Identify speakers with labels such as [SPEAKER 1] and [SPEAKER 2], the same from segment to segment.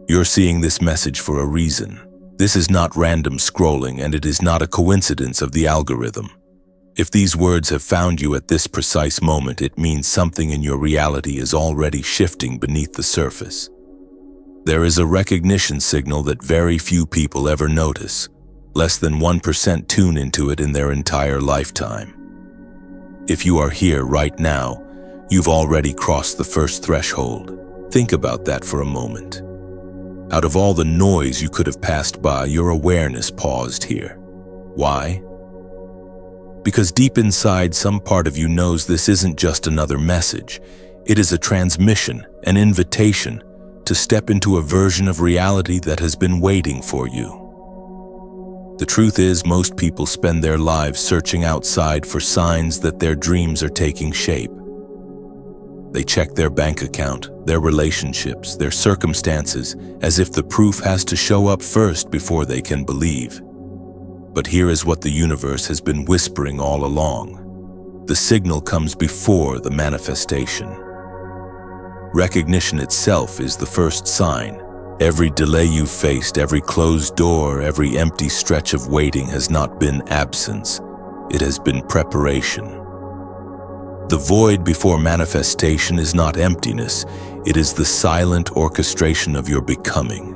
[SPEAKER 1] You're seeing this message for a reason. This is not random scrolling, and it is not a coincidence of the algorithm. If these words have found you at this precise moment, it means something in your reality is already shifting beneath the surface. There is a recognition signal that very few people ever notice. Less than 1% tune into it in their entire lifetime. If you are here right now, you've already crossed the first threshold. Think about that for a moment. Out of all the noise you could have passed by, your awareness paused here. Why? Because deep inside, some part of you knows this isn't just another message. It is a transmission, an invitation to step into a version of reality that has been waiting for you. The truth is, most people spend their lives searching outside for signs that their dreams are taking shape. They check their bank account, their relationships, their circumstances, as if the proof has to show up first before they can believe. But here is what the universe has been whispering all along. The signal comes before the manifestation. Recognition itself is the first sign. Every delay you've faced, every closed door, every empty stretch of waiting has not been absence. It has been preparation. The void before manifestation is not emptiness. It is the silent orchestration of your becoming.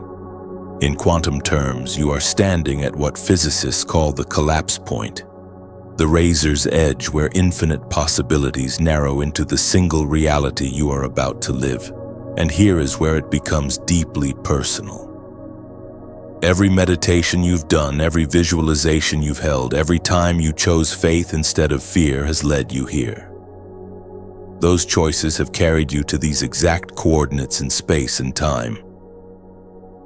[SPEAKER 1] In quantum terms, you are standing at what physicists call the collapse point, the razor's edge where infinite possibilities narrow into the single reality you are about to live. And here is where it becomes deeply personal. Every meditation you've done, every visualization you've held, every time you chose faith instead of fear has led you here. Those choices have carried you to these exact coordinates in space and time.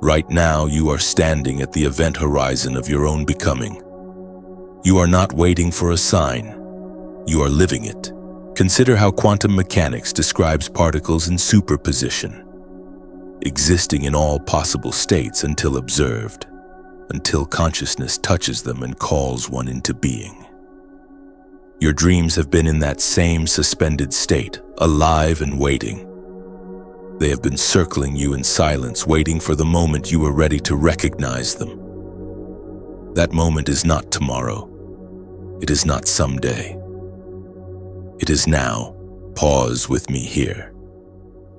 [SPEAKER 1] Right now, you are standing at the event horizon of your own becoming. You are not waiting for a sign. You are living it. Consider how quantum mechanics describes particles in superposition, existing in all possible states until observed, until consciousness touches them and calls one into being. Your dreams have been in that same suspended state, alive and waiting. They have been circling you in silence, waiting for the moment you are ready to recognize them. That moment is not tomorrow. It is not someday. It is now. Pause with me here.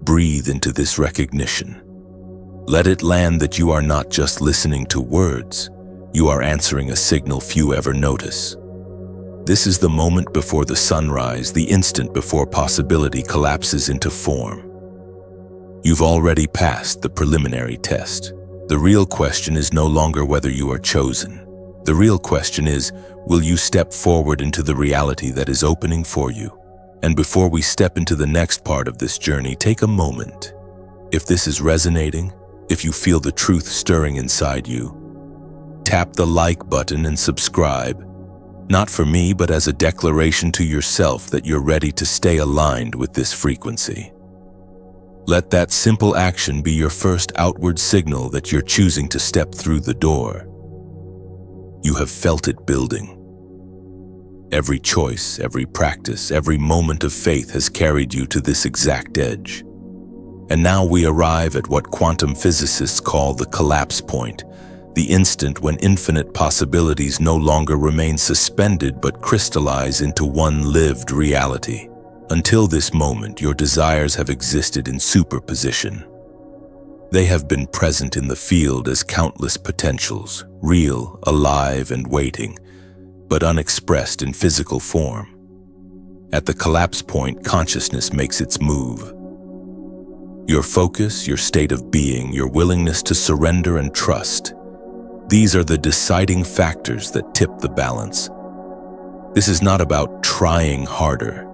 [SPEAKER 1] Breathe into this recognition. Let it land that you are not just listening to words. You are answering a signal few ever notice. This is the moment before the sunrise, the instant before possibility collapses into form. You've already passed the preliminary test. The real question is no longer whether you are chosen. The real question is, will you step forward into the reality that is opening for you? And before we step into the next part of this journey, take a moment. If this is resonating, if you feel the truth stirring inside you, tap the like button and subscribe. Not for me, but as a declaration to yourself that you're ready to stay aligned with this frequency. Let that simple action be your first outward signal that you're choosing to step through the door. You have felt it building. Every choice, every practice, every moment of faith has carried you to this exact edge. And now we arrive at what quantum physicists call the collapse point, the instant when infinite possibilities no longer remain suspended but crystallize into one lived reality. Until this moment, your desires have existed in superposition. They have been present in the field as countless potentials, real, alive, and waiting, but unexpressed in physical form. At the collapse point, consciousness makes its move. Your focus, your state of being, your willingness to surrender and trust, these are the deciding factors that tip the balance. This is not about trying harder.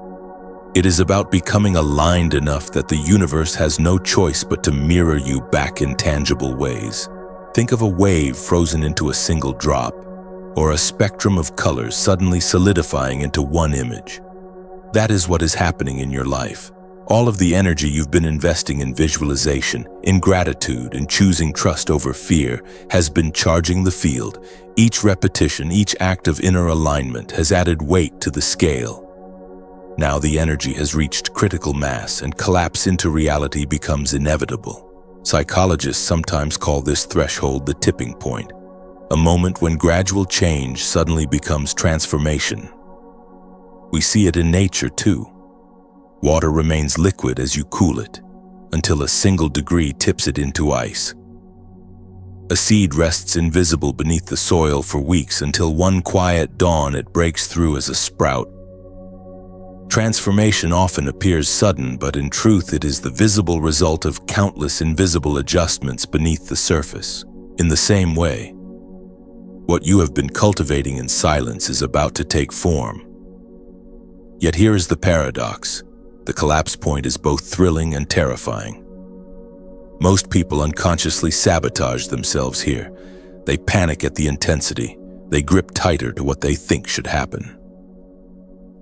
[SPEAKER 1] It is about becoming aligned enough that the universe has no choice but to mirror you back in tangible ways. Think of a wave frozen into a single drop, or a spectrum of colors suddenly solidifying into one image. That is what is happening in your life. All of the energy you've been investing in visualization, in gratitude, in choosing trust over fear, has been charging the field. Each repetition, each act of inner alignment has added weight to the scale. Now the energy has reached critical mass and collapse into reality becomes inevitable. Psychologists sometimes call this threshold the tipping point, a moment when gradual change suddenly becomes transformation. We see it in nature too. Water remains liquid as you cool it, until a single degree tips it into ice. A seed rests invisible beneath the soil for weeks until one quiet dawn it breaks through as a sprout. Transformation often appears sudden, but in truth it is the visible result of countless invisible adjustments beneath the surface. In the same way, what you have been cultivating in silence is about to take form. Yet here is the paradox. The collapse point is both thrilling and terrifying. Most people unconsciously sabotage themselves here. They panic at the intensity. They grip tighter to what they think should happen.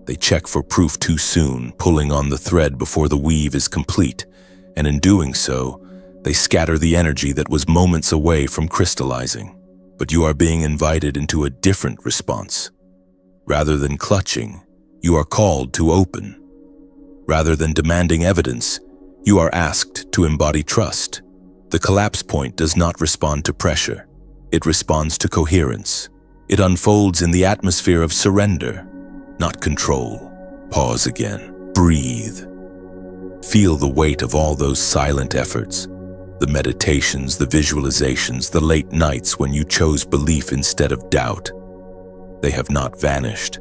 [SPEAKER 1] They check for proof too soon, pulling on the thread before the weave is complete, and in doing so, they scatter the energy that was moments away from crystallizing. But you are being invited into a different response. Rather than clutching, you are called to open. Rather than demanding evidence, you are asked to embody trust. The collapse point does not respond to pressure. It responds to coherence. It unfolds in the atmosphere of surrender, not control. Pause again. Breathe. Feel the weight of all those silent efforts. The meditations, the visualizations, the late nights when you chose belief instead of doubt. They have not vanished.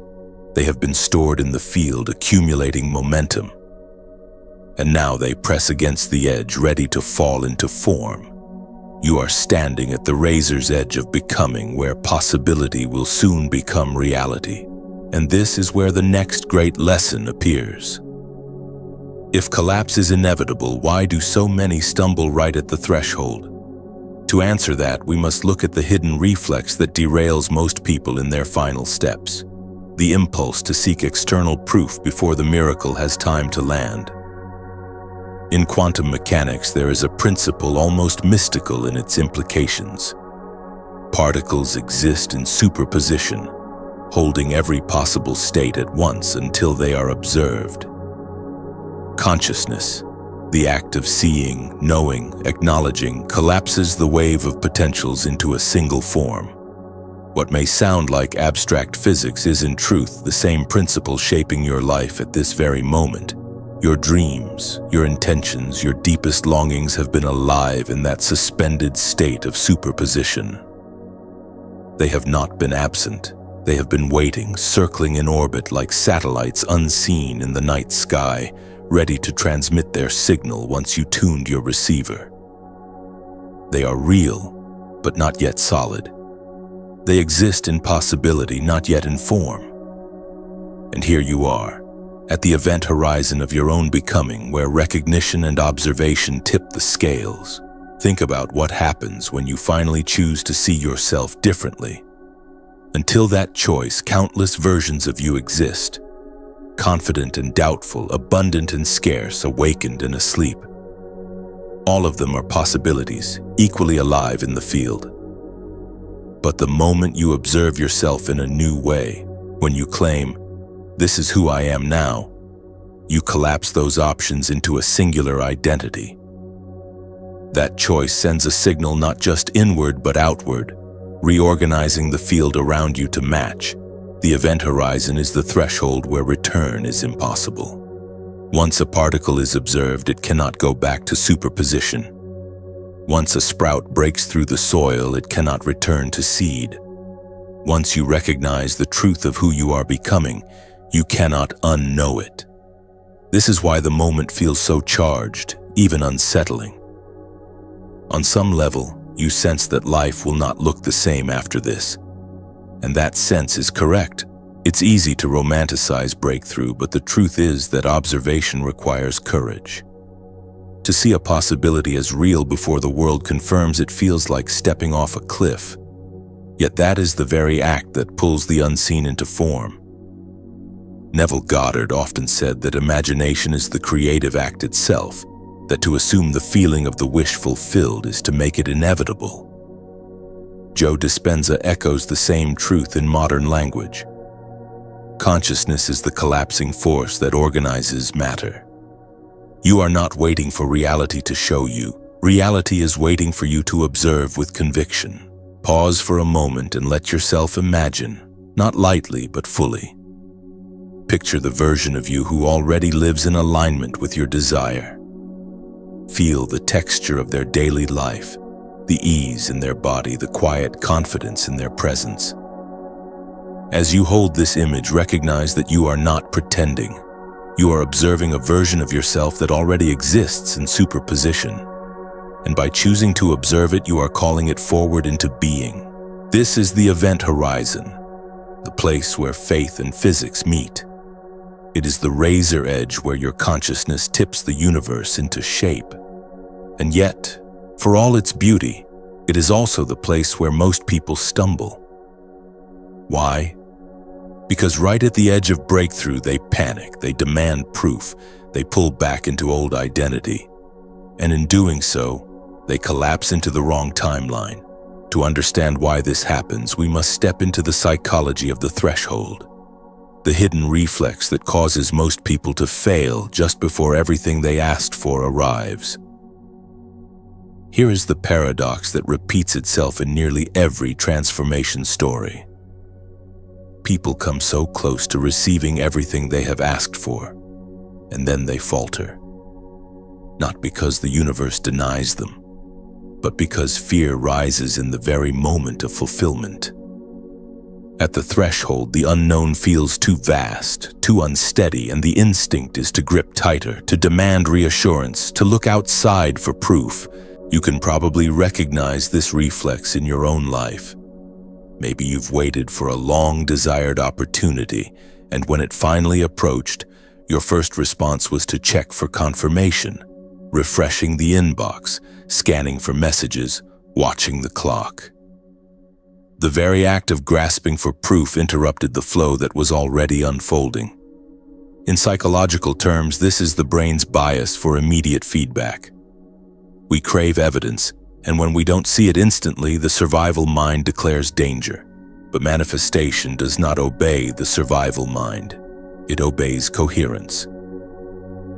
[SPEAKER 1] They have been stored in the field, accumulating momentum. And now they press against the edge, ready to fall into form. You are standing at the razor's edge of becoming, where possibility will soon become reality. And this is where the next great lesson appears. If collapse is inevitable, why do so many stumble right at the threshold? To answer that, we must look at the hidden reflex that derails most people in their final steps. The impulse to seek external proof before the miracle has time to land. In quantum mechanics, there is a principle almost mystical in its implications. Particles exist in superposition, holding every possible state at once until they are observed. Consciousness, the act of seeing, knowing, acknowledging, collapses the wave of potentials into a single form. What may sound like abstract physics is in truth the same principle shaping your life at this very moment. Your dreams, your intentions, your deepest longings have been alive in that suspended state of superposition. They have not been absent. They have been waiting, circling in orbit like satellites unseen in the night sky, ready to transmit their signal once you tuned your receiver. They are real, but not yet solid. They exist in possibility, not yet in form. And here you are, at the event horizon of your own becoming, where recognition and observation tip the scales. Think about what happens when you finally choose to see yourself differently. Until that choice, countless versions of you exist. Confident and doubtful, abundant and scarce, awakened and asleep. All of them are possibilities, equally alive in the field. But the moment you observe yourself in a new way, when you claim, "This is who I am now," you collapse those options into a singular identity. That choice sends a signal not just inward but outward, reorganizing the field around you to match. The event horizon is the threshold where return is impossible. Once a particle is observed, it cannot go back to superposition. Once a sprout breaks through the soil, it cannot return to seed. Once you recognize the truth of who you are becoming, you cannot unknow it. This is why the moment feels so charged, even unsettling. On some level, you sense that life will not look the same after this. And that sense is correct. It's easy to romanticize breakthrough, but the truth is that observation requires courage. To see a possibility as real before the world confirms it feels like stepping off a cliff. Yet that is the very act that pulls the unseen into form. Neville Goddard often said that imagination is the creative act itself, that to assume the feeling of the wish fulfilled is to make it inevitable. Joe Dispenza echoes the same truth in modern language. consciousness is the collapsing force that organizes matter. You are not waiting for reality to show you. Reality is waiting for you to observe with conviction. Pause for a moment and let yourself imagine, not lightly but fully. Picture the version of you who already lives in alignment with your desire. Feel the texture of their daily life, the ease in their body, the quiet confidence in their presence. As you hold this image, recognize that you are not pretending. You are observing a version of yourself that already exists in superposition. And by choosing to observe it, you are calling it forward into being. This is the event horizon, the place where faith and physics meet. It is the razor edge where your consciousness tips the universe into shape. And yet, for all its beauty, it is also the place where most people stumble. Why? Because right at the edge of breakthrough, they panic, they demand proof, they pull back into old identity. And in doing so, they collapse into the wrong timeline. To understand why this happens, we must step into the psychology of the threshold, the hidden reflex that causes most people to fail just before everything they asked for arrives. Here is the paradox that repeats itself in nearly every transformation story. People come so close to receiving everything they have asked for, and then they falter. Not because the universe denies them, but because fear rises in the very moment of fulfillment. At the threshold, the unknown feels too vast, too unsteady, and the instinct is to grip tighter, to demand reassurance, to look outside for proof. You can probably recognize this reflex in your own life. Maybe you've waited for a long-desired opportunity, and when it finally approached, your first response was to check for confirmation, refreshing the inbox, scanning for messages, watching the clock. The very act of grasping for proof interrupted the flow that was already unfolding. In psychological terms, this is the brain's bias for immediate feedback. We crave evidence, and when we don't see it instantly, the survival mind declares danger. But manifestation does not obey the survival mind. It obeys coherence.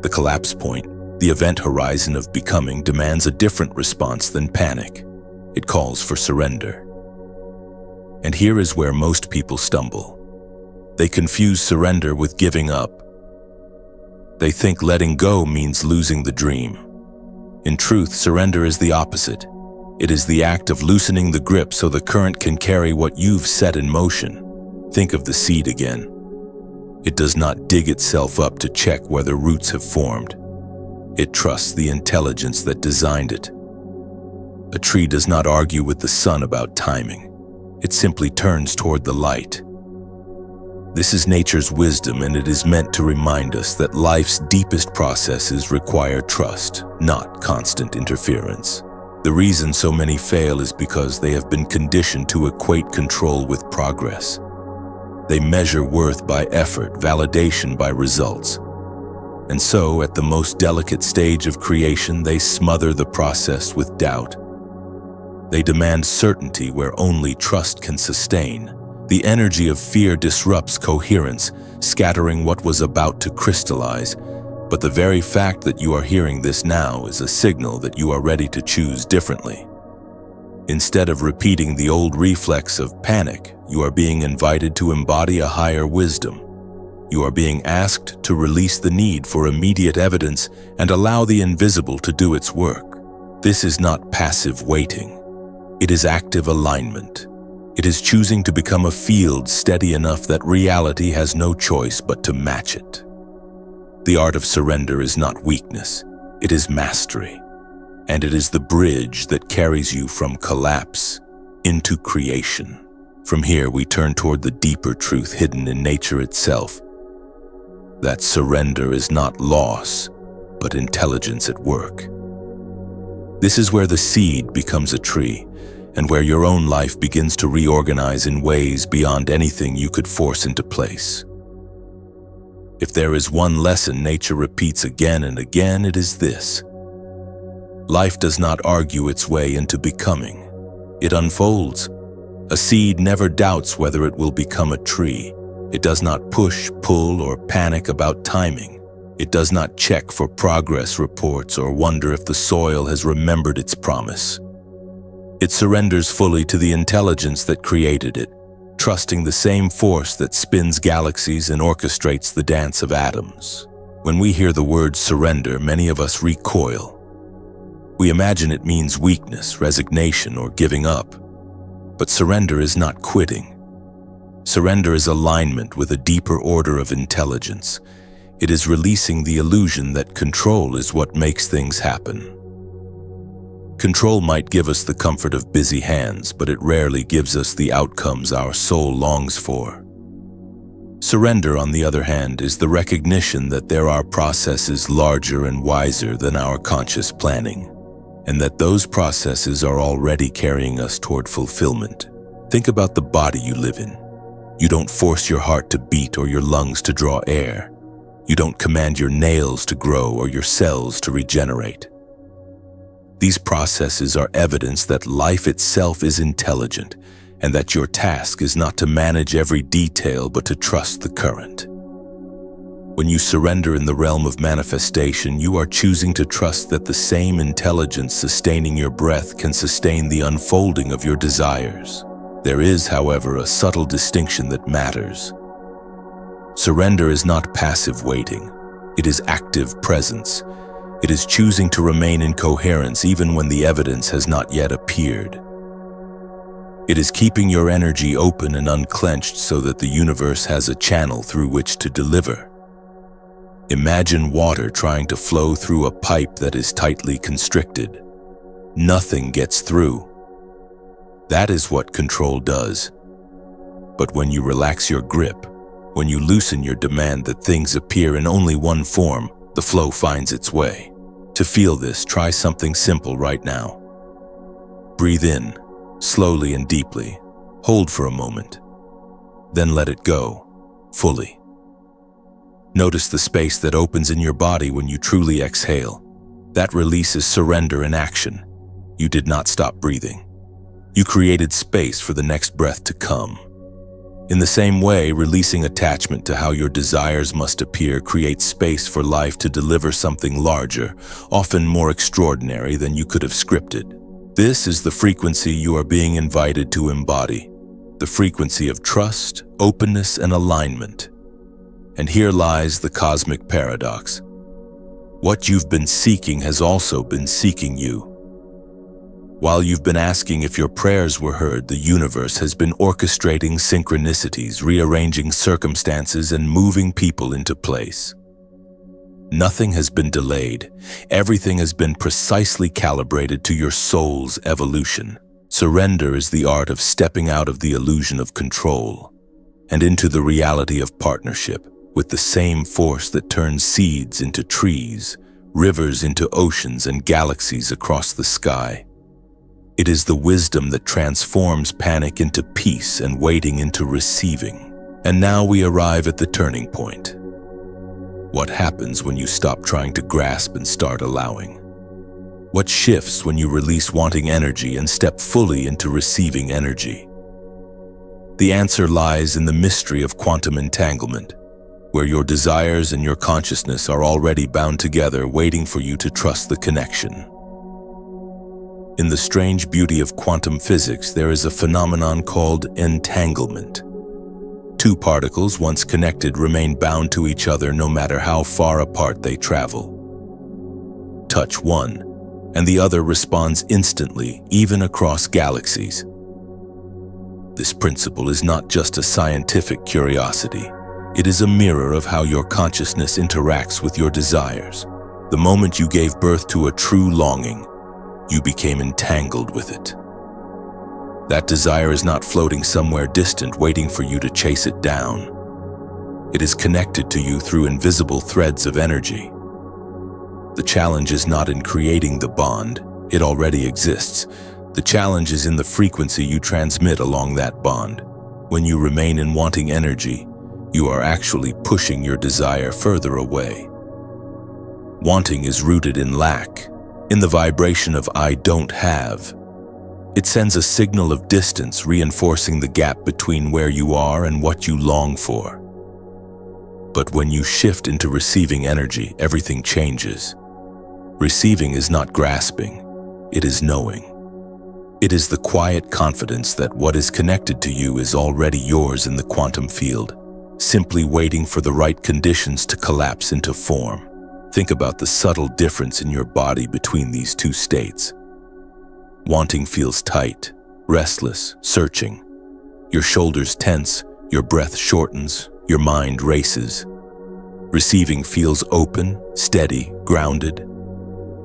[SPEAKER 1] The collapse point, the event horizon of becoming, demands a different response than panic. It calls for surrender. And here is where most people stumble. They confuse surrender with giving up. They think letting go means losing the dream. In truth, surrender is the opposite. It is the act of loosening the grip so the current can carry what you've set in motion. Think of the seed again. It does not dig itself up to check whether roots have formed. It trusts the intelligence that designed it. A tree does not argue with the sun about timing. It simply turns toward the light. This is nature's wisdom, and it is meant to remind us that life's deepest processes require trust, not constant interference. The reason so many fail is because they have been conditioned to equate control with progress. They measure worth by effort, validation by results. And so, at the most delicate stage of creation, they smother the process with doubt. They demand certainty where only trust can sustain. The energy of fear disrupts coherence, scattering what was about to crystallize. But the very fact that you are hearing this now is a signal that you are ready to choose differently. Instead of repeating the old reflex of panic, you are being invited to embody a higher wisdom. You are being asked to release the need for immediate evidence and allow the invisible to do its work. This is not passive waiting. It is active alignment. It is choosing to become a field steady enough that reality has no choice but to match it. The art of surrender is not weakness, it is mastery. And it is the bridge that carries you from collapse into creation. From here, we turn toward the deeper truth hidden in nature itself. That surrender is not loss, but intelligence at work. This is where the seed becomes a tree, and where your own life begins to reorganize in ways beyond anything you could force into place. If there is one lesson nature repeats again and again, it is this. Life does not argue its way into becoming. It unfolds. A seed never doubts whether it will become a tree. It does not push, pull, or panic about timing. It does not check for progress reports or wonder if the soil has remembered its promise. It surrenders fully to the intelligence that created it, trusting the same force that spins galaxies and orchestrates the dance of atoms. When we hear the word surrender, many of us recoil. We imagine it means weakness, resignation, or giving up. But surrender is not quitting. Surrender is alignment with a deeper order of intelligence. It is releasing the illusion that control is what makes things happen. Control might give us the comfort of busy hands, but it rarely gives us the outcomes our soul longs for. Surrender, on the other hand, is the recognition that there are processes larger and wiser than our conscious planning, and that those processes are already carrying us toward fulfillment. Think about the body you live in. You don't force your heart to beat or your lungs to draw air. You don't command your nails to grow or your cells to regenerate. These processes are evidence that life itself is intelligent and that your task is not to manage every detail but to trust the current. When you surrender in the realm of manifestation, you are choosing to trust that the same intelligence sustaining your breath can sustain the unfolding of your desires. There is, however, a subtle distinction that matters. Surrender is not passive waiting. It is active presence. It is choosing to remain in coherence even when the evidence has not yet appeared. It is keeping your energy open and unclenched so that the universe has a channel through which to deliver. Imagine water trying to flow through a pipe that is tightly constricted. Nothing gets through. That is what control does. But when you relax your grip, when you loosen your demand that things appear in only one form, the flow finds its way. To feel this, try something simple right now. Breathe in, slowly and deeply. Hold for a moment. Then let it go, fully. Notice the space that opens in your body when you truly exhale. That release is surrender in action. You did not stop breathing. You created space for the next breath to come. In the same way, releasing attachment to how your desires must appear creates space for life to deliver something larger, often more extraordinary than you could have scripted. This is the frequency you are being invited to embody, the frequency of trust, openness, and alignment. And here lies the cosmic paradox. What you've been seeking has also been seeking you. While you've been asking if your prayers were heard, the universe has been orchestrating synchronicities, rearranging circumstances, and moving people into place. Nothing has been delayed. Everything has been precisely calibrated to your soul's evolution. Surrender is the art of stepping out of the illusion of control and into the reality of partnership with the same force that turns seeds into trees, rivers into oceans, and galaxies across the sky. It is the wisdom that transforms panic into peace and waiting into receiving. And now we arrive at the turning point. What happens when you stop trying to grasp and start allowing? What shifts when you release wanting energy and step fully into receiving energy? The answer lies in the mystery of quantum entanglement, where your desires and your consciousness are already bound together, waiting for you to trust the connection. In the strange beauty of quantum physics, there is a phenomenon called entanglement. Two particles, once connected, remain bound to each other no matter how far apart they travel. Touch one, and the other responds instantly, even across galaxies. This principle is not just a scientific curiosity. It is a mirror of how your consciousness interacts with your desires. The moment you gave birth to a true longing, you became entangled with it. That desire is not floating somewhere distant, waiting for you to chase it down. It is connected to you through invisible threads of energy. The challenge is not in creating the bond. It already exists. The challenge is in the frequency you transmit along that bond. When you remain in wanting energy, you are actually pushing your desire further away. Wanting is rooted in lack, in the vibration of I don't have. It sends a signal of distance, reinforcing the gap between where you are and what you long for. But when you shift into receiving energy, everything changes. Receiving is not grasping, it is knowing. It is the quiet confidence that what is connected to you is already yours in the quantum field, simply waiting for the right conditions to collapse into form. Think about the subtle difference in your body between these two states. Wanting feels tight, restless, searching. Your shoulders tense, your breath shortens, your mind races. Receiving feels open, steady, grounded.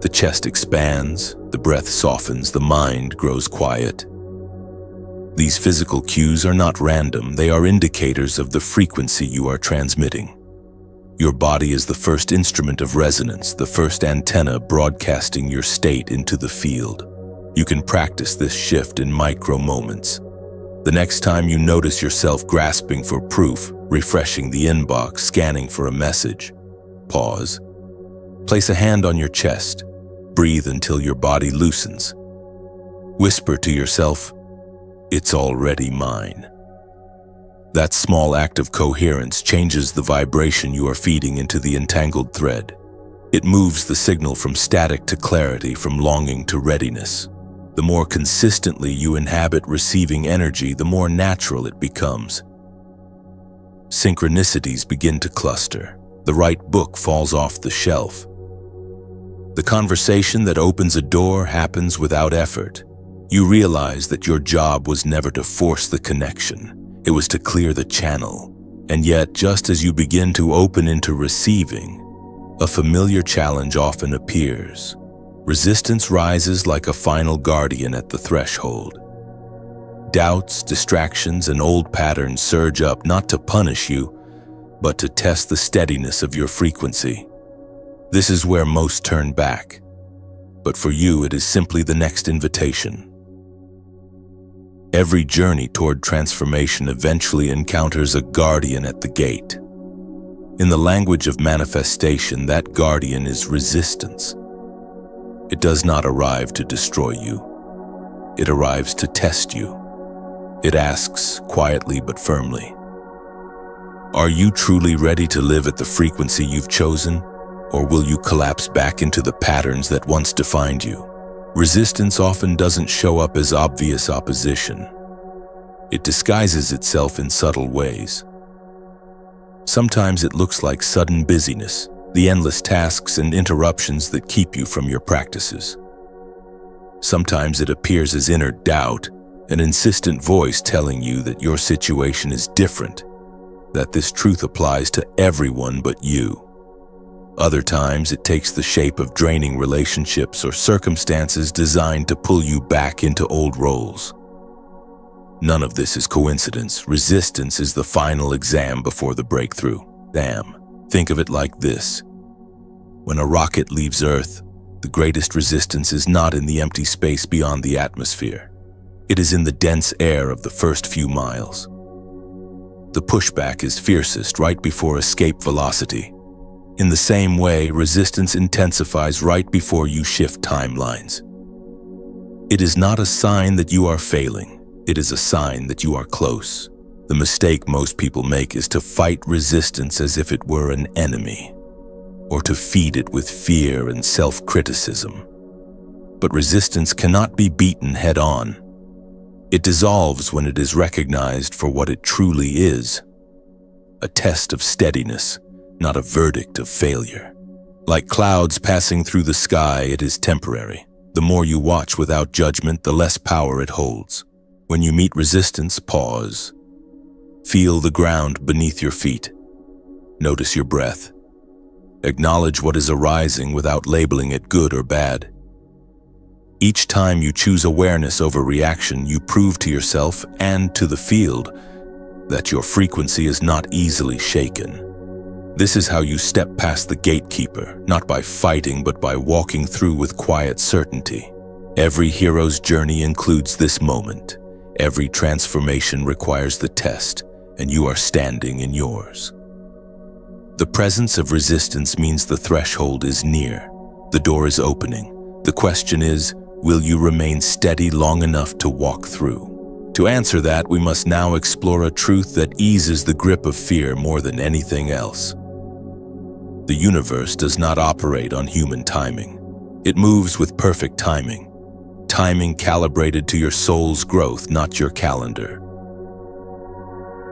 [SPEAKER 1] The chest expands, the breath softens, the mind grows quiet. These physical cues are not random, they are indicators of the frequency you are transmitting. Your body is the first instrument of resonance, the first antenna broadcasting your state into the field. You can practice this shift in micro moments. The next time you notice yourself grasping for proof, refreshing the inbox, scanning for a message, pause. Place a hand on your chest. Breathe until your body loosens. Whisper to yourself, "It's already mine." That small act of coherence changes the vibration you are feeding into the entangled thread. It moves the signal from static to clarity, from longing to readiness. The more consistently you inhabit receiving energy, the more natural it becomes. Synchronicities begin to cluster. The right book falls off the shelf. The conversation that opens a door happens without effort. You realize that your job was never to force the connection. It was to clear the channel. And yet, just as you begin to open into receiving, a familiar challenge often appears. Resistance rises like a final guardian at the threshold. Doubts, distractions, and old patterns surge up not to punish you, but to test the steadiness of your frequency. This is where most turn back, but for you it is simply the next invitation. Every journey toward transformation eventually encounters a guardian at the gate. In the language of manifestation, that guardian is resistance. It does not arrive to destroy you. It arrives to test you. It asks, quietly but firmly, "Are you truly ready to live at the frequency you've chosen? Or will you collapse back into the patterns that once defined you?" Resistance often doesn't show up as obvious opposition. It disguises itself in subtle ways. Sometimes it looks like sudden busyness, the endless tasks and interruptions that keep you from your practices. Sometimes it appears as inner doubt, an insistent voice telling you that your situation is different, that this truth applies to everyone but you. Other times, it takes the shape of draining relationships or circumstances designed to pull you back into old roles. None of this is coincidence. Resistance is the final exam before the breakthrough. Think of it like this. When a rocket leaves Earth, the greatest resistance is not in the empty space beyond the atmosphere. It is in the dense air of the first few miles. The pushback is fiercest right before escape velocity. In the same way, resistance intensifies right before you shift timelines. It is not a sign that you are failing. It is a sign that you are close. The mistake most people make is to fight resistance as if it were an enemy, or to feed it with fear and self-criticism. But resistance cannot be beaten head-on. It dissolves when it is recognized for what it truly is, a test of steadiness, not a verdict of failure. Like clouds passing through the sky, it is temporary. The more you watch without judgment, the less power it holds. When you meet resistance, pause. Feel the ground beneath your feet. Notice your breath. Acknowledge what is arising without labeling it good or bad. Each time you choose awareness over reaction, you prove to yourself and to the field that your frequency is not easily shaken. This is how you step past the gatekeeper, not by fighting but by walking through with quiet certainty. Every hero's journey includes this moment. Every transformation requires the test, and you are standing in yours. The presence of resistance means the threshold is near. The door is opening. The question is, will you remain steady long enough to walk through? To answer that, we must now explore a truth that eases the grip of fear more than anything else. The universe does not operate on human timing. It moves with perfect timing. Timing calibrated to your soul's growth, not your calendar.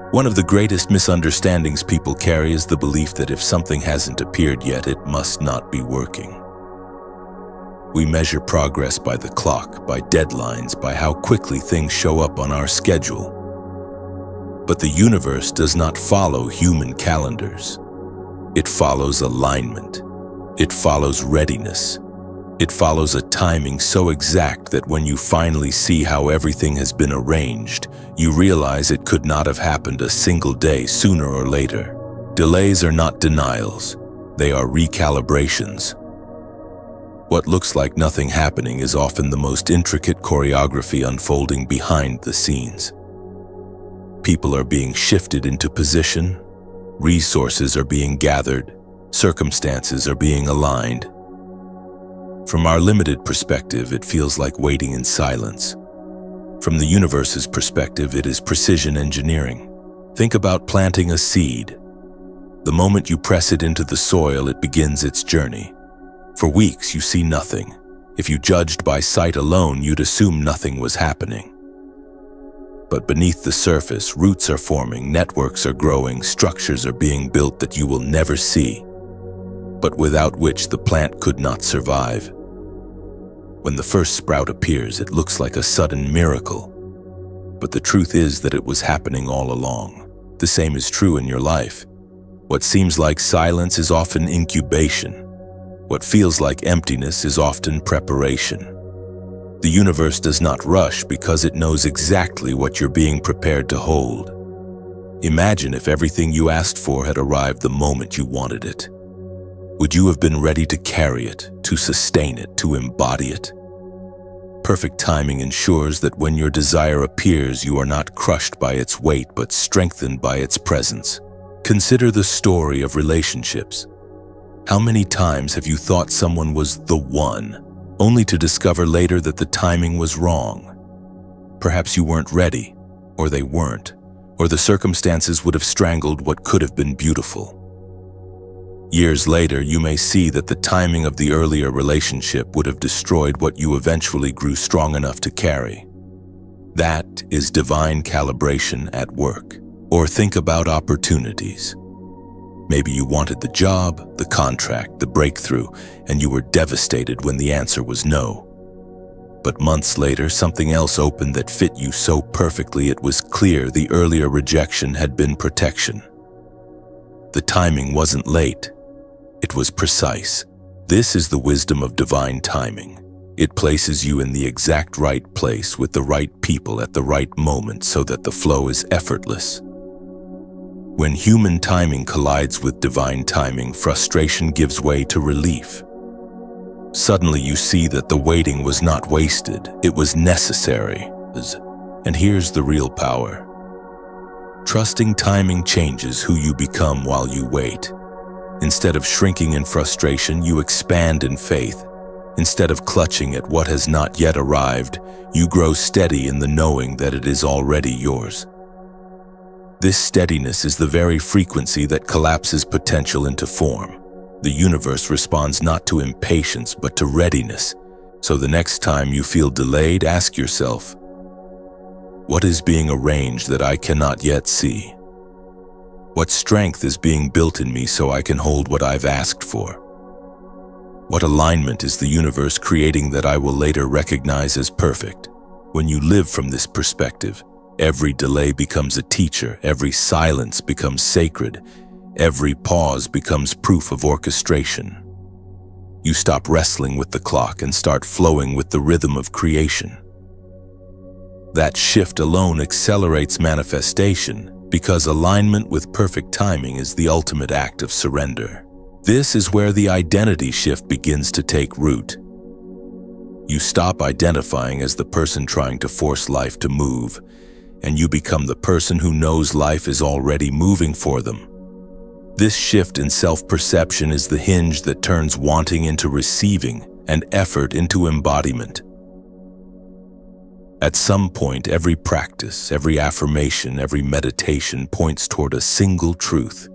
[SPEAKER 1] One of the greatest misunderstandings people carry is the belief that if something hasn't appeared yet, it must not be working. We measure progress by the clock, by deadlines, by how quickly things show up on our schedule. But the universe does not follow human calendars. It follows alignment. It follows readiness. It follows a timing so exact that when you finally see how everything has been arranged, you realize it could not have happened a single day sooner or later. Delays are not denials. They are recalibrations. What looks like nothing happening is often the most intricate choreography unfolding behind the scenes. People are being shifted into position, resources are being gathered, circumstances are being aligned. From our limited perspective, it feels like waiting in silence. From the universe's perspective, it is precision engineering. Think about planting a seed. The moment you press it into the soil, it begins its journey. For weeks, you see nothing. If you judged by sight alone, you'd assume nothing was happening. But beneath the surface, roots are forming, networks are growing, structures are being built that you will never see, but without which the plant could not survive. When the first sprout appears, it looks like a sudden miracle. But the truth is that it was happening all along. The same is true in your life. What seems like silence is often incubation. What feels like emptiness is often preparation. The universe does not rush because it knows exactly what you're being prepared to hold. Imagine if everything you asked for had arrived the moment you wanted it. Would you have been ready to carry it, to sustain it, to embody it? Perfect timing ensures that when your desire appears, you are not crushed by its weight, but strengthened by its presence. Consider the story of relationships. How many times have you thought someone was the one, only to discover later that the timing was wrong? Perhaps you weren't ready, or they weren't, or the circumstances would have strangled what could have been beautiful. Years later, you may see that the timing of the earlier relationship would have destroyed what you eventually grew strong enough to carry. That is divine calibration at work. Or think about opportunities. Maybe you wanted the job, the contract, the breakthrough, and you were devastated when the answer was no. But months later, something else opened that fit you so perfectly it was clear the earlier rejection had been protection. The timing wasn't late. It was precise. This is the wisdom of divine timing. It places you in the exact right place with the right people at the right moment so that the flow is effortless. When human timing collides with divine timing, frustration gives way to relief. Suddenly you see that the waiting was not wasted, it was necessary. And here's the real power. Trusting timing changes who you become while you wait. Instead of shrinking in frustration, you expand in faith. Instead of clutching at what has not yet arrived, you grow steady in the knowing that it is already yours. This steadiness is the very frequency that collapses potential into form. The universe responds not to impatience, but to readiness. So the next time you feel delayed, ask yourself, what is being arranged that I cannot yet see? What strength is being built in me so I can hold what I've asked for? What alignment is the universe creating that I will later recognize as perfect? When you live from this perspective, every delay becomes a teacher, every silence becomes sacred, every pause becomes proof of orchestration. You stop wrestling with the clock and start flowing with the rhythm of creation. That shift alone accelerates manifestation because alignment with perfect timing is the ultimate act of surrender. This is where the identity shift begins to take root. You stop identifying as the person trying to force life to move, and you become the person who knows life is already moving for them. This shift in self-perception is the hinge that turns wanting into receiving and effort into embodiment. At some point, every practice, every affirmation, every meditation points toward a single truth.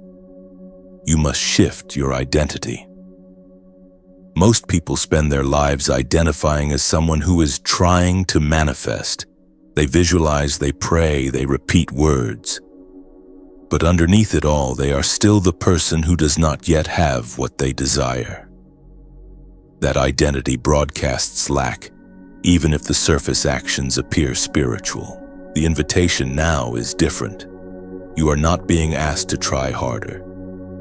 [SPEAKER 1] you must shift your identity. Most people spend their lives identifying as someone who is trying to manifest. They visualize, they pray, they repeat words. But underneath it all, they are still the person who does not yet have what they desire. That identity broadcasts lack, even if the surface actions appear spiritual. The invitation now is different. You are not being asked to try harder.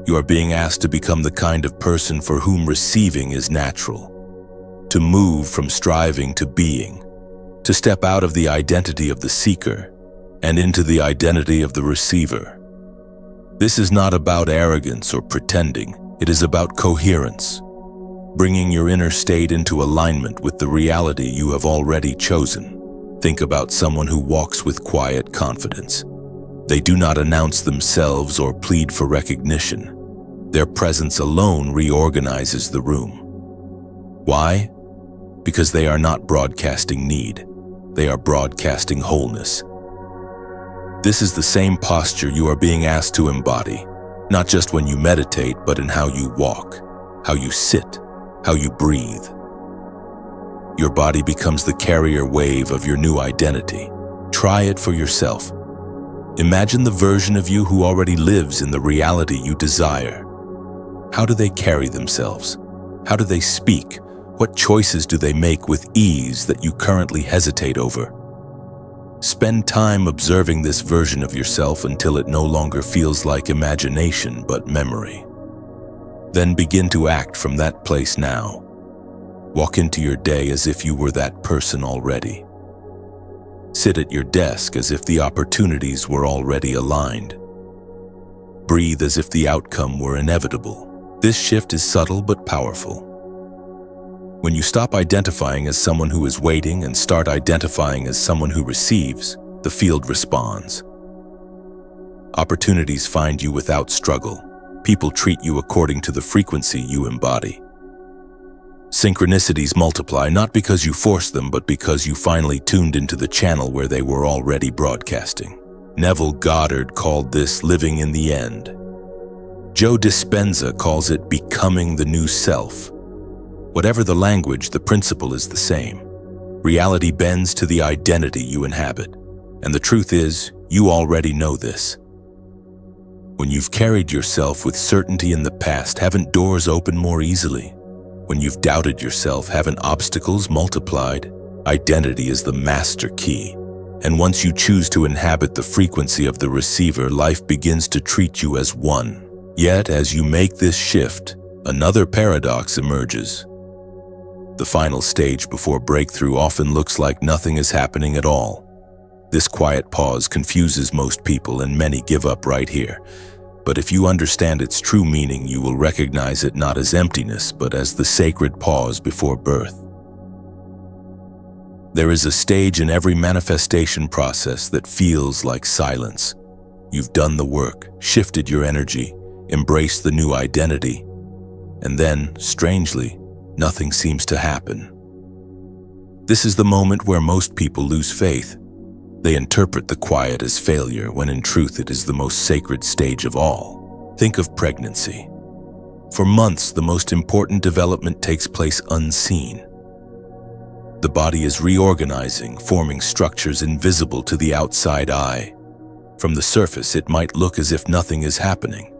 [SPEAKER 1] You are being asked to become the kind of person for whom receiving is natural, to move from striving to being, to step out of the identity of the seeker and into the identity of the receiver. This is not about arrogance or pretending. It is about coherence, bringing your inner state into alignment with the reality you have already chosen. Think about someone who walks with quiet confidence. They do not announce themselves or plead for recognition. Their presence alone reorganizes the room. Why? Because they are not broadcasting need. They are broadcasting wholeness. This is the same posture you are being asked to embody, not just when you meditate, but in how you walk, how you sit, how you breathe. Your body becomes the carrier wave of your new identity. Try it for yourself. Imagine the version of you who already lives in the reality you desire. How do they carry themselves? How do they speak? What choices do they make with ease that you currently hesitate over? Spend time observing this version of yourself until it no longer feels like imagination but memory. Then begin to act from that place now. Walk into your day as if you were that person already. Sit at your desk as if the opportunities were already aligned. Breathe as if the outcome were inevitable. This shift is subtle but powerful. When you stop identifying as someone who is waiting and start identifying as someone who receives, the field responds. Opportunities find you without struggle. People treat you according to the frequency you embody. Synchronicities multiply not because you forced them, but because you finally tuned into the channel where they were already broadcasting. Neville Goddard called this living in the end. Joe Dispenza calls it becoming the new self. Whatever the language, the principle is the same. Reality bends to the identity you inhabit. And the truth is, you already know this. When you've carried yourself with certainty in the past, haven't doors opened more easily? When you've doubted yourself, haven't obstacles multiplied? Identity is the master key. And once you choose to inhabit the frequency of the receiver, life begins to treat you as one. Yet, as you make this shift, another paradox emerges. The final stage before breakthrough often looks like nothing is happening at all. This quiet pause confuses most people, and many give up right here. But if you understand its true meaning, you will recognize it not as emptiness, but as the sacred pause before birth. There is a stage in every manifestation process that feels like silence. You've done the work, shifted your energy, embraced the new identity, and then, strangely, nothing seems to happen. This is the moment where most people lose faith. They interpret the quiet as failure, when in truth it is the most sacred stage of all. Think of pregnancy. For months, the most important development takes place unseen. The body is reorganizing, forming structures invisible to the outside eye. From the surface, it might look as if nothing is happening.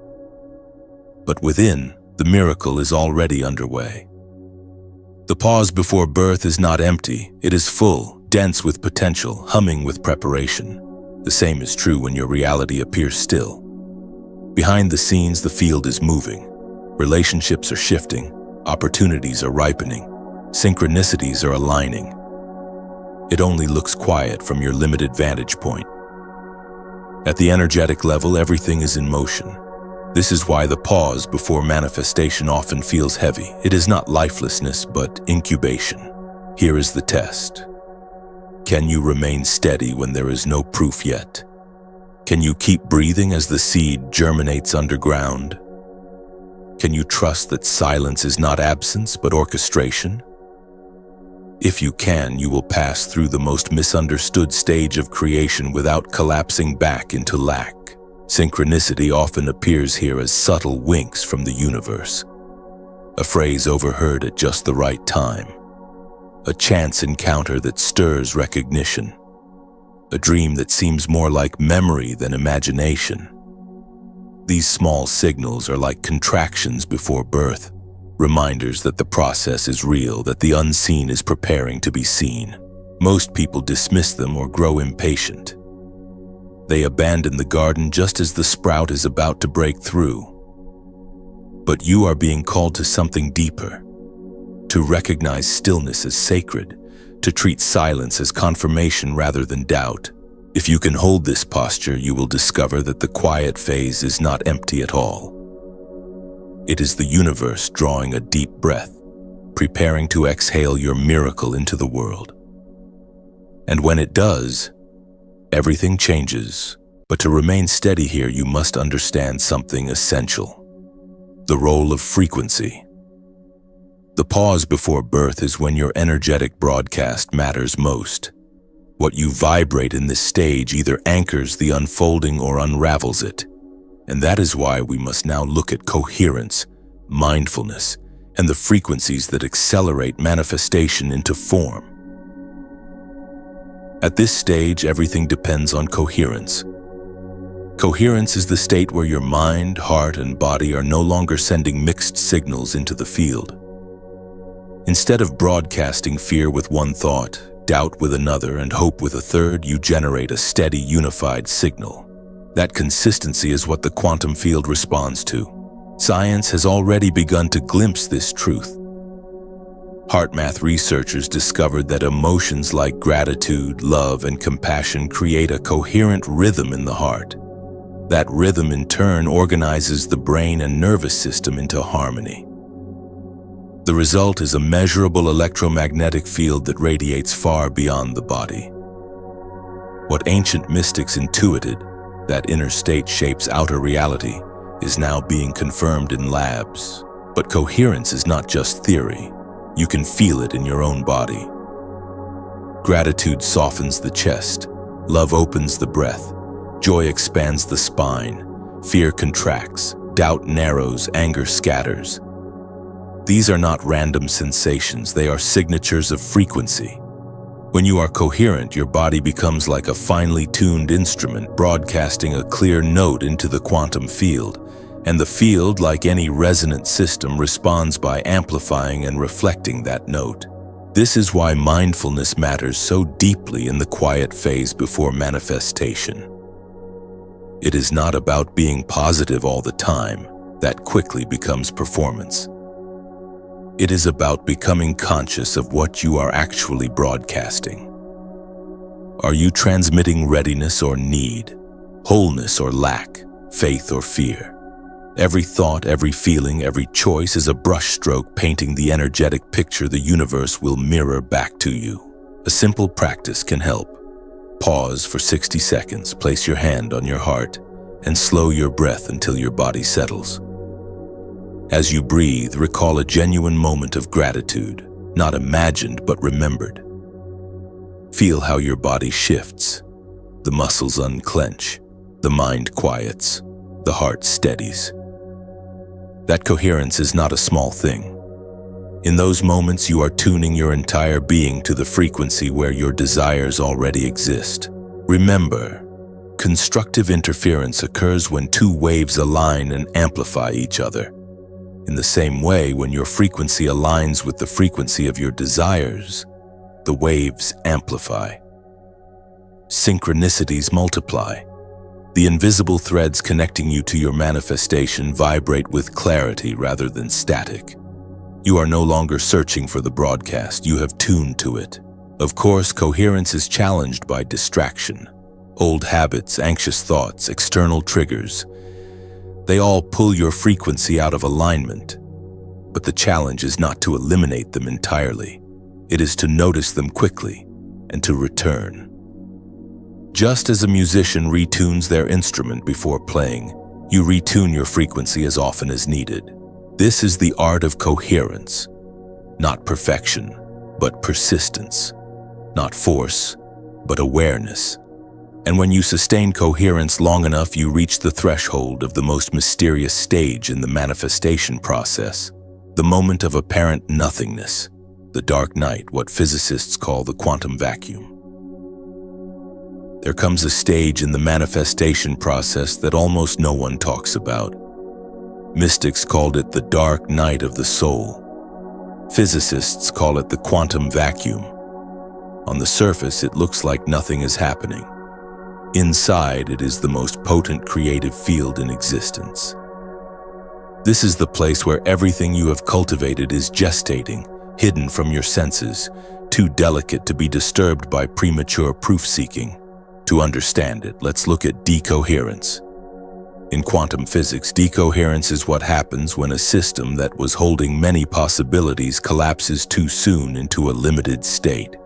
[SPEAKER 1] But within, the miracle is already underway. The pause before birth is not empty, it is full, dense with potential, humming with preparation. The same is true when your reality appears still. Behind the scenes, the field is moving. Relationships are shifting, opportunities are ripening, synchronicities are aligning. It only looks quiet from your limited vantage point. At the energetic level, everything is in motion. This is why the pause before manifestation often feels heavy. It is not lifelessness, but incubation. Here is the test. Can you remain steady when there is no proof yet? Can you keep breathing as the seed germinates underground? Can you trust that silence is not absence, but orchestration? If you can, you will pass through the most misunderstood stage of creation without collapsing back into lack. Synchronicity often appears here as subtle winks from the universe, a phrase overheard at just the right time, a chance encounter that stirs recognition, a dream that seems more like memory than imagination. These small signals are like contractions before birth, reminders that the process is real, that the unseen is preparing to be seen. Most people dismiss them or grow impatient. They abandon the garden just as the sprout is about to break through. But you are being called to something deeper, to recognize stillness as sacred, to treat silence as confirmation rather than doubt. If you can hold this posture, you will discover that the quiet phase is not empty at all. It is the universe drawing a deep breath, preparing to exhale your miracle into the world. And when it does, everything changes. But to remain steady here, you must understand something essential: the role of frequency. The pause before birth is when your energetic broadcast matters most. What you vibrate in this stage either anchors the unfolding or unravels it. And that is why we must now look at coherence, mindfulness, and the frequencies that accelerate manifestation into form. At this stage, everything depends on coherence. Coherence is the state where your mind, heart, and body are no longer sending mixed signals into the field. Instead of broadcasting fear with one thought, doubt with another, and hope with a third, you generate a steady, unified signal. That consistency is what the quantum field responds to. Science has already begun to glimpse this truth. HeartMath researchers discovered that emotions like gratitude, love, and compassion create a coherent rhythm in the heart. That rhythm in turn organizes the brain and nervous system into harmony. The result is a measurable electromagnetic field that radiates far beyond the body. What ancient mystics intuited, that inner state shapes outer reality, is now being confirmed in labs. But coherence is not just theory. You can feel it in your own body. Gratitude softens the chest, love opens the breath, joy expands the spine, fear contracts, doubt narrows, anger scatters. These are not random sensations, they are signatures of frequency. When you are coherent, your body becomes like a finely tuned instrument, broadcasting a clear note into the quantum field. And the field, like any resonant system, responds by amplifying and reflecting that note. This is why mindfulness matters so deeply in the quiet phase before manifestation. It is not about being positive all the time. That quickly becomes performance. It is about becoming conscious of what you are actually broadcasting. Are you transmitting readiness or need, wholeness or lack, faith or fear? Every thought, every feeling, every choice is a brushstroke painting the energetic picture the universe will mirror back to you. A simple practice can help. Pause for 60 seconds, place your hand on your heart, and slow your breath until your body settles. As you breathe, recall a genuine moment of gratitude, not imagined but remembered. Feel how your body shifts. The muscles unclench, the mind quiets, the heart steadies. That coherence is not a small thing. In those moments, you are tuning your entire being to the frequency where your desires already exist. Remember, constructive interference occurs when two waves align and amplify each other. In the same way, when your frequency aligns with the frequency of your desires, the waves amplify. Synchronicities multiply. The invisible threads connecting you to your manifestation vibrate with clarity rather than static. You are no longer searching for the broadcast, you have tuned to it. Of course, coherence is challenged by distraction. Old habits, anxious thoughts, external triggers. They all pull your frequency out of alignment. But the challenge is not to eliminate them entirely. It is to notice them quickly and to return. Just as a musician retunes their instrument before playing, you retune your frequency as often as needed. This is the art of coherence. Not perfection, but persistence. Not force, but awareness. And when you sustain coherence long enough, you reach the threshold of the most mysterious stage in the manifestation process, the moment of apparent nothingness, the dark night, what physicists call the quantum vacuum. There comes a stage in the manifestation process that almost no one talks about. Mystics called it the dark night of the soul. Physicists call it the quantum vacuum. On the surface, it looks like nothing is happening. Inside, it is the most potent creative field in existence. This is the place where everything you have cultivated is gestating, hidden from your senses, too delicate to be disturbed by premature proof-seeking. To understand it, let's look at decoherence. In quantum physics, decoherence is what happens when a system that was holding many possibilities collapses too soon into a limited state.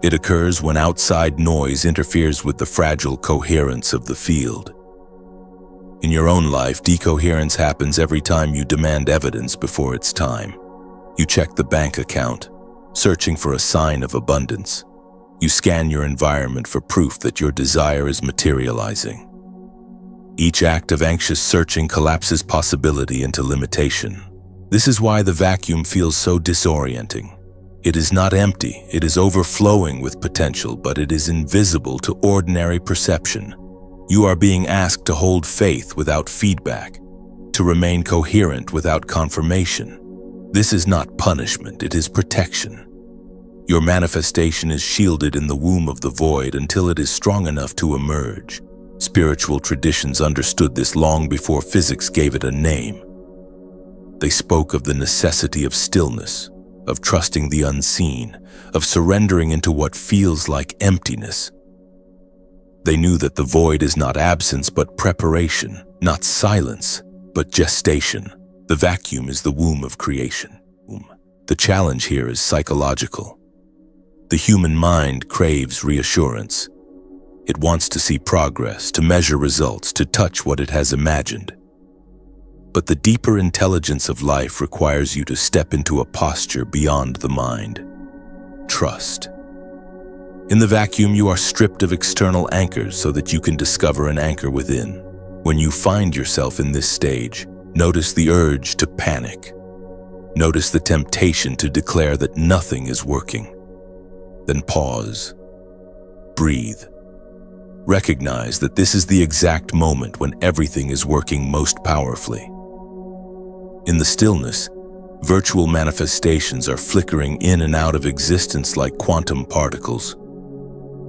[SPEAKER 1] It occurs when outside noise interferes with the fragile coherence of the field. In your own life, decoherence happens every time you demand evidence before it's time. You check the bank account, searching for a sign of abundance. You scan your environment for proof that your desire is materializing. Each act of anxious searching collapses possibility into limitation. This is why the vacuum feels so disorienting. It is not empty, it is overflowing with potential, but it is invisible to ordinary perception. You are being asked to hold faith without feedback, to remain coherent without confirmation. This is not punishment, it is protection. Your manifestation is shielded in the womb of the void until it is strong enough to emerge. Spiritual traditions understood this long before physics gave it a name. They spoke of the necessity of stillness, of trusting the unseen, of surrendering into what feels like emptiness. They knew that the void is not absence but preparation, not silence, but gestation. The vacuum is the womb of creation. The challenge here is psychological. The human mind craves reassurance. It wants to see progress, to measure results, to touch what it has imagined. But the deeper intelligence of life requires you to step into a posture beyond the mind. Trust. In the vacuum, you are stripped of external anchors so that you can discover an anchor within. When you find yourself in this stage, notice the urge to panic. Notice the temptation to declare that nothing is working. Then pause. Breathe. Recognize that this is the exact moment when everything is working most powerfully. In the stillness, virtual manifestations are flickering in and out of existence like quantum particles,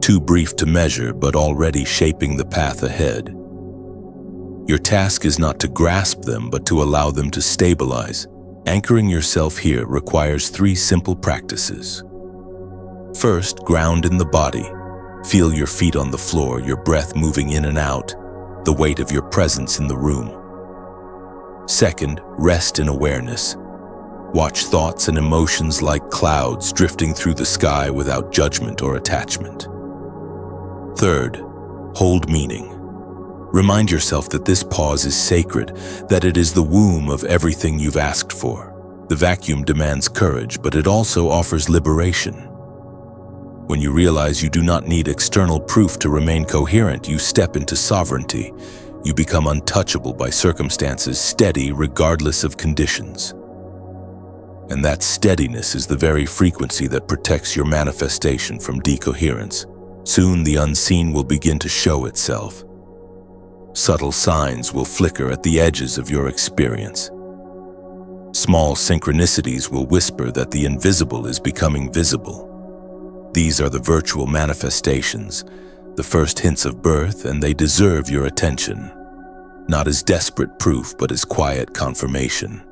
[SPEAKER 1] too brief to measure but already shaping the path ahead. Your task is not to grasp them but to allow them to stabilize. Anchoring yourself here requires 3 simple practices. First, ground in the body. Feel your feet on the floor, your breath moving in and out, the weight of your presence in the room. Second, rest in awareness. Watch thoughts and emotions like clouds drifting through the sky without judgment or attachment. Third, hold meaning. Remind yourself that this pause is sacred, that it is the womb of everything you've asked for. The vacuum demands courage, but it also offers liberation. When you realize you do not need external proof to remain coherent, you step into sovereignty. You become untouchable by circumstances, steady regardless of conditions. And that steadiness is the very frequency that protects your manifestation from decoherence. Soon the unseen will begin to show itself. Subtle signs will flicker at the edges of your experience. Small synchronicities will whisper that the invisible is becoming visible. These are the virtual manifestations, the first hints of birth, and they deserve your attention, not as desperate proof, but as quiet confirmation.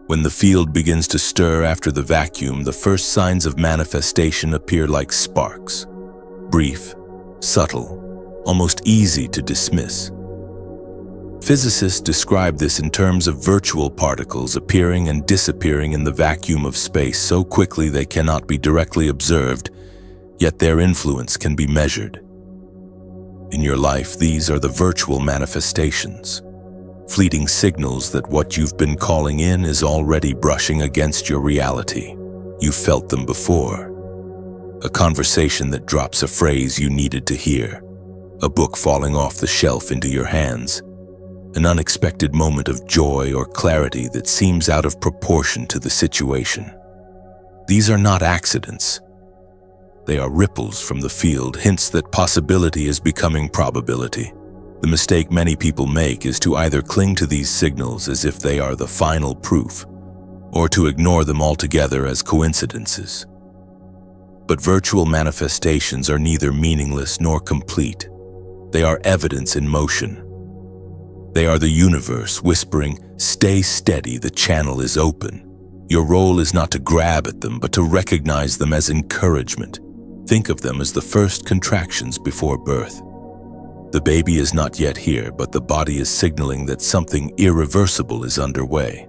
[SPEAKER 1] When the field begins to stir after the vacuum, the first signs of manifestation appear like sparks, brief, subtle, almost easy to dismiss. Physicists describe this in terms of virtual particles appearing and disappearing in the vacuum of space so quickly they cannot be directly observed, yet their influence can be measured. In your life, these are the virtual manifestations, fleeting signals that what you've been calling in is already brushing against your reality. You've felt them before. A conversation that drops a phrase you needed to hear, a book falling off the shelf into your hands, an unexpected moment of joy or clarity that seems out of proportion to the situation. These are not accidents. They are ripples from the field, hints that possibility is becoming probability. The mistake many people make is to either cling to these signals as if they are the final proof, or to ignore them altogether as coincidences. But virtual manifestations are neither meaningless nor complete. They are evidence in motion. They are the universe whispering, "Stay steady, the channel is open." Your role is not to grab at them, but to recognize them as encouragement. Think of them as the first contractions before birth. The baby is not yet here, but the body is signaling that something irreversible is underway.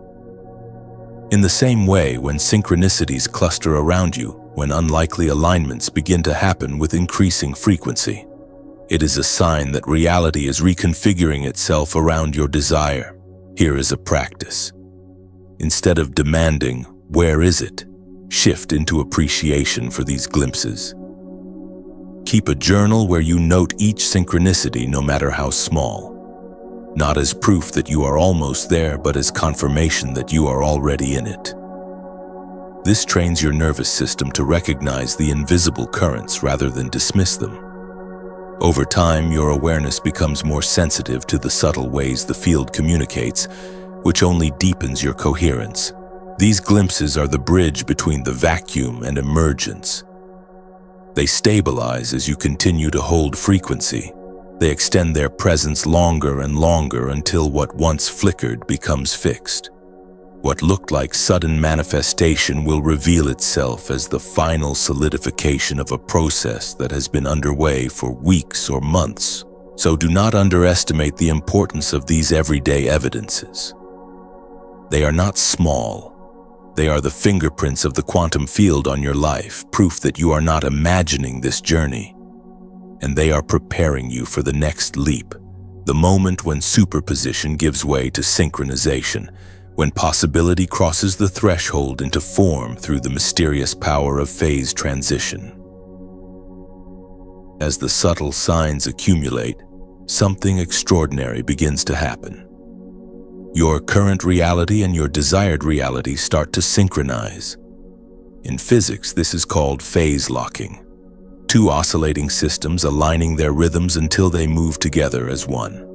[SPEAKER 1] In the same way, when synchronicities cluster around you, when unlikely alignments begin to happen with increasing frequency, it is a sign that reality is reconfiguring itself around your desire. Here is a practice. Instead of demanding, "Where is it?" shift into appreciation for these glimpses. Keep a journal where you note each synchronicity, no matter how small. Not as proof that you are almost there, but as confirmation that you are already in it. This trains your nervous system to recognize the invisible currents rather than dismiss them. Over time, your awareness becomes more sensitive to the subtle ways the field communicates, which only deepens your coherence. These glimpses are the bridge between the vacuum and emergence. They stabilize as you continue to hold frequency. They extend their presence longer and longer until what once flickered becomes fixed. What looked like sudden manifestation will reveal itself as the final solidification of a process that has been underway for weeks or months. So do not underestimate the importance of these everyday evidences. They are not small. They are the fingerprints of the quantum field on your life, proof that you are not imagining this journey. And they are preparing you for the next leap, the moment when superposition gives way to synchronization, when possibility crosses the threshold into form through the mysterious power of phase transition. As the subtle signs accumulate, something extraordinary begins to happen. Your current reality and your desired reality start to synchronize. In physics, this is called phase locking. Two oscillating systems aligning their rhythms until they move together as one.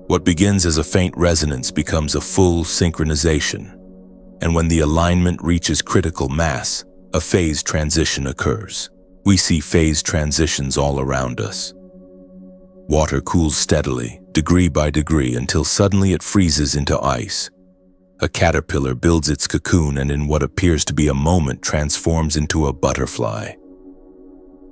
[SPEAKER 1] What begins as a faint resonance becomes a full synchronization, and when the alignment reaches critical mass, a phase transition occurs. We see phase transitions all around us. Water cools steadily, degree by degree, until suddenly it freezes into ice. A caterpillar builds its cocoon and in what appears to be a moment transforms into a butterfly.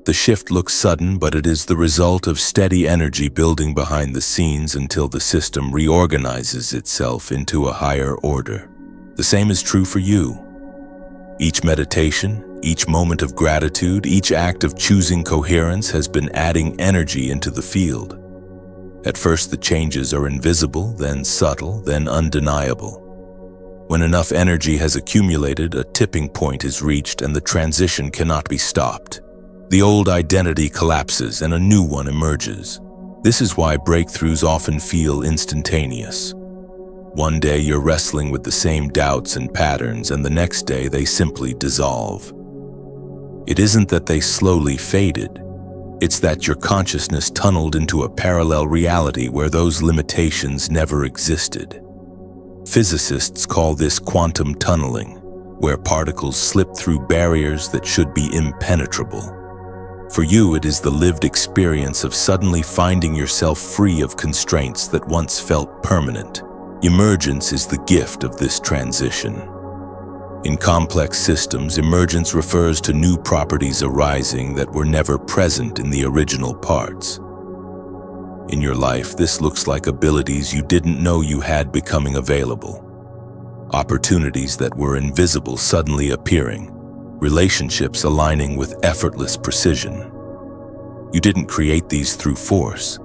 [SPEAKER 1] The shift looks sudden, but it is the result of steady energy building behind the scenes until the system reorganizes itself into a higher order. The same is true for you. Each meditation, each moment of gratitude, each act of choosing coherence has been adding energy into the field. At first, the changes are invisible, then subtle, then undeniable. When enough energy has accumulated, a tipping point is reached and the transition cannot be stopped. The old identity collapses and a new one emerges. This is why breakthroughs often feel instantaneous. One day you're wrestling with the same doubts and patterns, and the next day they simply dissolve. It isn't that they slowly faded. It's that your consciousness tunneled into a parallel reality where those limitations never existed. Physicists call this quantum tunneling, where particles slip through barriers that should be impenetrable. For you, it is the lived experience of suddenly finding yourself free of constraints that once felt permanent. Emergence is the gift of this transition. In complex systems, emergence refers to new properties arising that were never present in the original parts. In your life, this looks like abilities you didn't know you had becoming available. Opportunities that were invisible suddenly appearing. Relationships aligning with effortless precision. You didn't create these through force.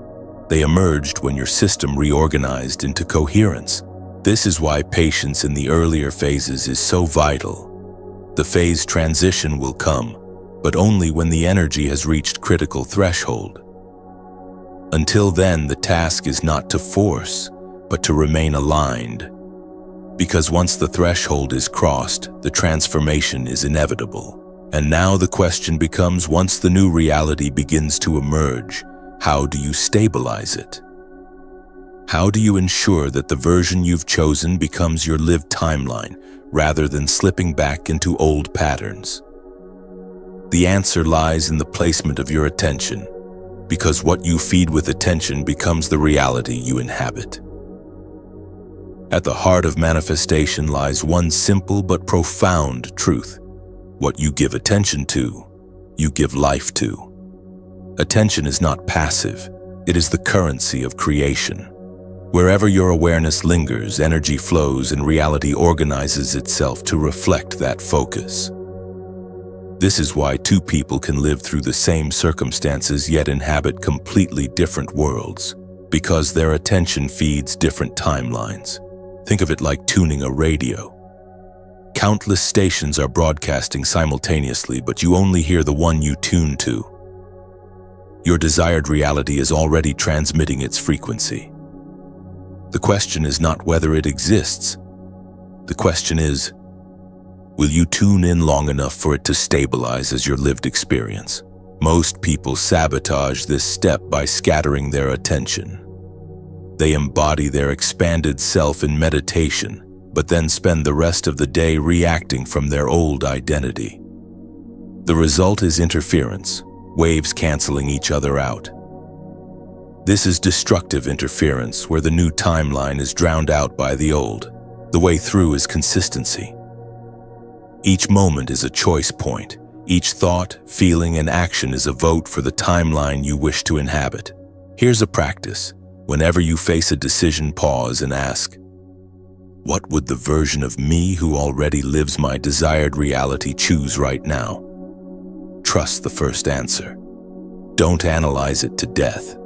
[SPEAKER 1] They emerged when your system reorganized into coherence. This is why patience in the earlier phases is so vital. The phase transition will come, but only when the energy has reached critical threshold. Until then, the task is not to force, but to remain aligned. Because once the threshold is crossed, the transformation is inevitable. And now the question becomes, once the new reality begins to emerge, how do you stabilize it? How do you ensure that the version you've chosen becomes your lived timeline, rather than slipping back into old patterns? The answer lies in the placement of your attention, because what you feed with attention becomes the reality you inhabit. At the heart of manifestation lies one simple but profound truth. What you give attention to, you give life to. Attention is not passive, it is the currency of creation. Wherever your awareness lingers, energy flows and reality organizes itself to reflect that focus. This is why two people can live through the same circumstances yet inhabit completely different worlds, because their attention feeds different timelines. Think of it like tuning a radio. Countless stations are broadcasting simultaneously, but you only hear the one you tune to. Your desired reality is already transmitting its frequency. The question is not whether it exists. The question is, will you tune in long enough for it to stabilize as your lived experience? Most people sabotage this step by scattering their attention. They embody their expanded self in meditation, but then spend the rest of the day reacting from their old identity. The result is interference, waves canceling each other out. This is destructive interference where the new timeline is drowned out by the old. The way through is consistency. Each moment is a choice point. Each thought, feeling, and action is a vote for the timeline you wish to inhabit. Here's a practice. Whenever you face a decision, pause and ask, what would the version of me who already lives my desired reality choose right now? Trust the first answer. Don't analyze it to death.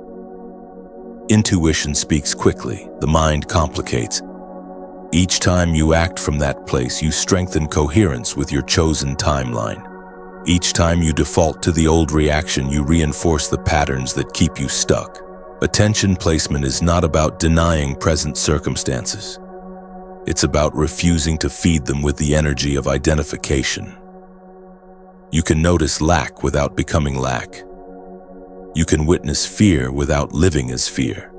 [SPEAKER 1] Intuition speaks quickly, the mind complicates. Each time you act from that place, you strengthen coherence with your chosen timeline. Each time you default to the old reaction, you reinforce the patterns that keep you stuck. Attention placement is not about denying present circumstances. It's about refusing to feed them with the energy of identification. You can notice lack without becoming lack. You can witness fear without living as fear.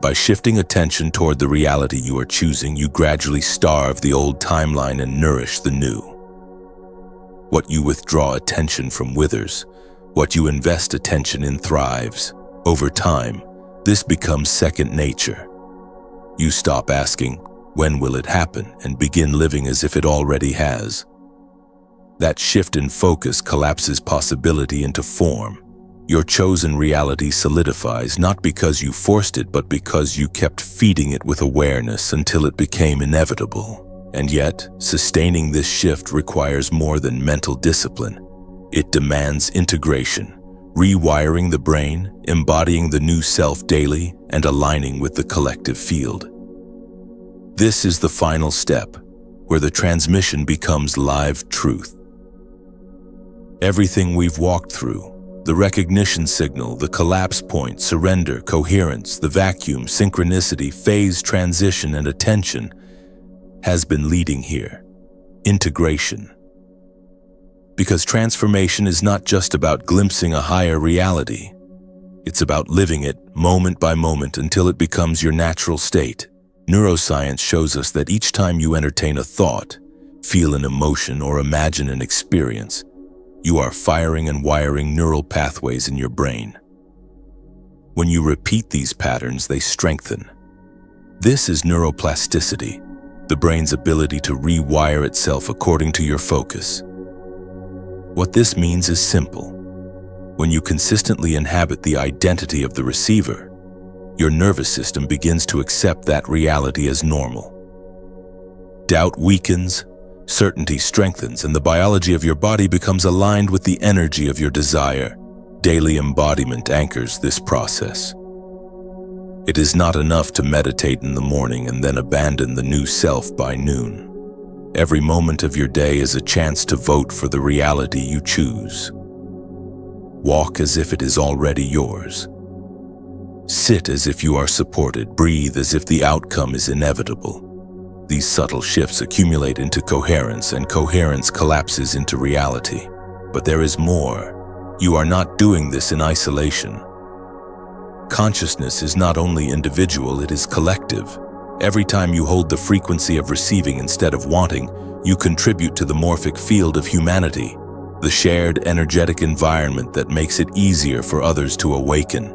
[SPEAKER 1] By shifting attention toward the reality you are choosing, you gradually starve the old timeline and nourish the new. What you withdraw attention from withers. What you invest attention in thrives. Over time, this becomes second nature. You stop asking, when will it happen, and begin living as if it already has. That shift in focus collapses possibility into form. Your chosen reality solidifies not because you forced it, but because you kept feeding it with awareness until it became inevitable. And yet, sustaining this shift requires more than mental discipline. It demands integration, rewiring the brain, embodying the new self daily, and aligning with the collective field. This is the final step, where the transmission becomes live truth. Everything we've walked through, the recognition signal, the collapse point, surrender, coherence, the vacuum, synchronicity, phase, transition, and attention, has been leading here. Integration. Because transformation is not just about glimpsing a higher reality. It's about living it moment by moment until it becomes your natural state. Neuroscience shows us that each time you entertain a thought, feel an emotion, or imagine an experience, you are firing and wiring neural pathways in your brain. When you repeat these patterns, they strengthen. This is neuroplasticity, the brain's ability to rewire itself according to your focus. What this means is simple. When you consistently inhabit the identity of the receiver, your nervous system begins to accept that reality as normal. Doubt weakens, certainty strengthens, and the biology of your body becomes aligned with the energy of your desire. Daily embodiment anchors this process. It is not enough to meditate in the morning and then abandon the new self by noon. Every moment of your day is a chance to vote for the reality you choose. Walk as if it is already yours. Sit as if you are supported. Breathe as if the outcome is inevitable. These subtle shifts accumulate into coherence, and coherence collapses into reality. But there is more. You are not doing this in isolation. Consciousness is not only individual, it is collective. Every time you hold the frequency of receiving instead of wanting, you contribute to the morphic field of humanity, the shared energetic environment that makes it easier for others to awaken.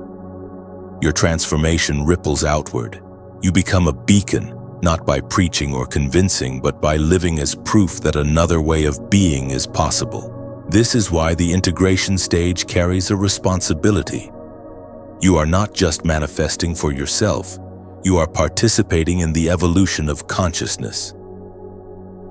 [SPEAKER 1] Your transformation ripples outward. You become a beacon, not by preaching or convincing, but by living as proof that another way of being is possible. This is why the integration stage carries a responsibility. You are not just manifesting for yourself, you are participating in the evolution of consciousness.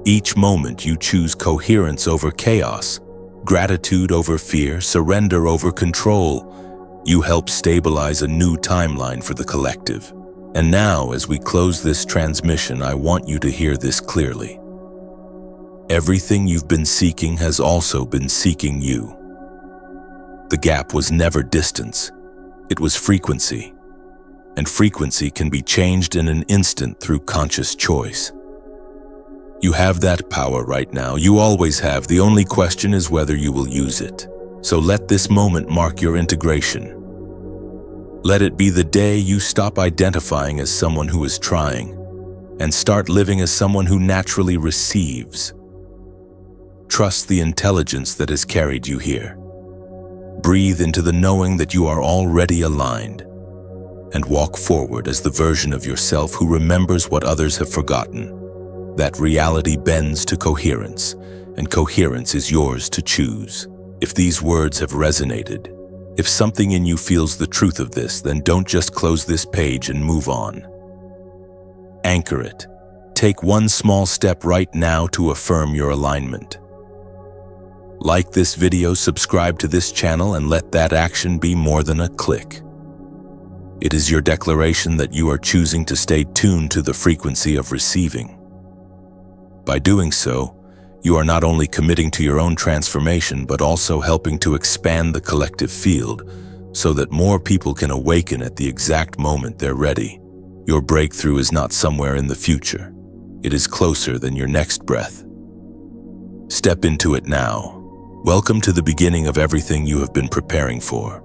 [SPEAKER 1] Each moment you choose coherence over chaos, gratitude over fear, surrender over control. You help stabilize a new timeline for the collective. And now, as we close this transmission, I want you to hear this clearly. Everything you've been seeking has also been seeking you. The gap was never distance, it was frequency. And frequency can be changed in an instant through conscious choice. You have that power right now. You always have. The only question is whether you will use it. So let this moment mark your integration. Let it be the day you stop identifying as someone who is trying and start living as someone who naturally receives. Trust the intelligence that has carried you here. Breathe into the knowing that you are already aligned, and walk forward as the version of yourself who remembers what others have forgotten. That reality bends to coherence, and coherence is yours to choose. If these words have resonated, if something in you feels the truth of this, then don't just close this page and move on. Anchor it. Take one small step right now to affirm your alignment. Like this video, subscribe to this channel, and let that action be more than a click. It is your declaration that you are choosing to stay tuned to the frequency of receiving. By doing so, you are not only committing to your own transformation, but also helping to expand the collective field so that more people can awaken at the exact moment they're ready. Your breakthrough is not somewhere in the future. It is closer than your next breath. Step into it now. Welcome to the beginning of everything you have been preparing for.